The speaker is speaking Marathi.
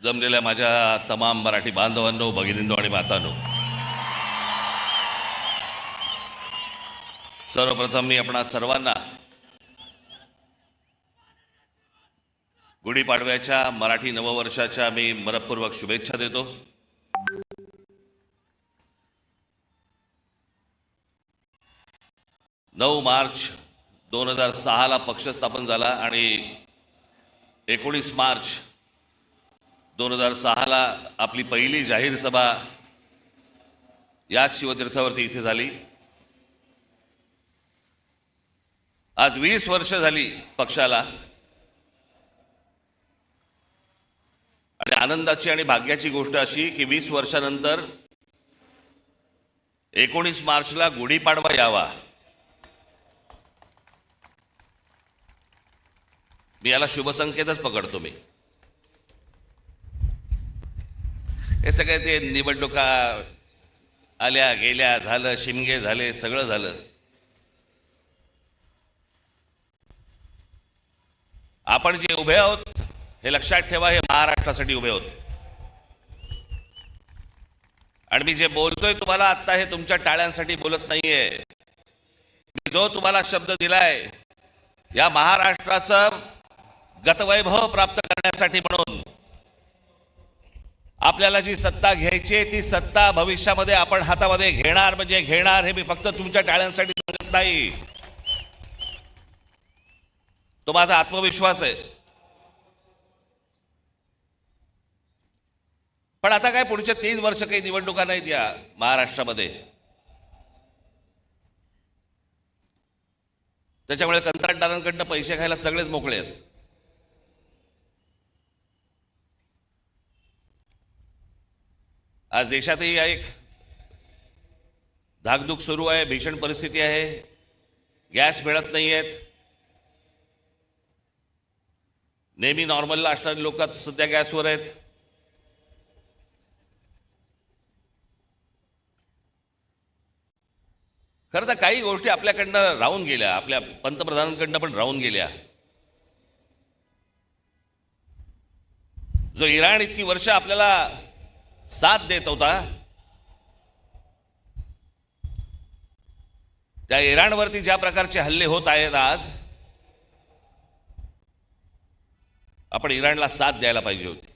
जमलेल्या माझ्या तमाम मराठी बांधवांनो, भगिनींनो आणि मातांनो, सर्वप्रथम मी आपणा सर्वांना गुढीपाडव्याच्या मराठी नववर्षाच्या मी मनपूर्वक शुभेच्छा देतो। 9 मार्च 2006 ला पक्ष स्थापन झाला आणि 19 मार्च 2006 ला आपली पहिली जाहीर सभा याच शिवतीर्थावरती इथे झाली। आज 20 वर्ष झाली पक्षाला आणि आनंदाची आणि भाग्याची गोष्ट अशी की 20 वर्षानंतर 19 मार्चला गुढीपाडवा यावा। मी याला शुभ संकेतच पकडतो। मी हे सगळे ते निवडणुका आल्या गेल्या, झालं, शिमगे झाले, सगळं झालं। आपण जे उभे आहोत हे लक्षात ठेवा, हे महाराष्ट्रासाठी उभे आहोत। आणि मी जे बोलतोय तुम्हाला आता, हे तुमच्या टाळ्यांसाठी बोलत नाहीये। मी जो तुम्हाला शब्द दिलाय या महाराष्ट्राचं गतवैभव प्राप्त करण्यासाठी, म्हणून आपल्याला जी सत्ता घ्यायची ती सत्ता भविष्यामध्ये आपण हातामध्ये घेणार म्हणजे घेणार। हे मी फक्त तुमच्या टाळ्यांसाठी सांगत नाही, तो माझा आत्मविश्वास आहे। पण आता काय, पुढचे 3 वर्ष काही निवडणुका नाहीत या महाराष्ट्रामध्ये, त्याच्यामुळे कंत्राटदारांकडनं पैसे खायला सगळेच मोकळे आहेत। आज देशातही एक धाकधूक सुरू आहे, भीषण परिस्थिती आहे, गॅस मिळत नाहीयेत। नेहमी नॉर्मलला असणारी लोक सध्या गॅसवर आहेत। खरं तर काही गोष्टी आपल्याकडनं राहून गेल्या, आपल्या पंतप्रधानांकडनं पण राहून गेल्या। जो इराण इतकी वर्ष आपल्याला साथ देत होता, त्या इराणवरती ज्या प्रकारचे हल्ले होत आहेत आज, आपण इराणला साथ द्यायला पाहिजे होती।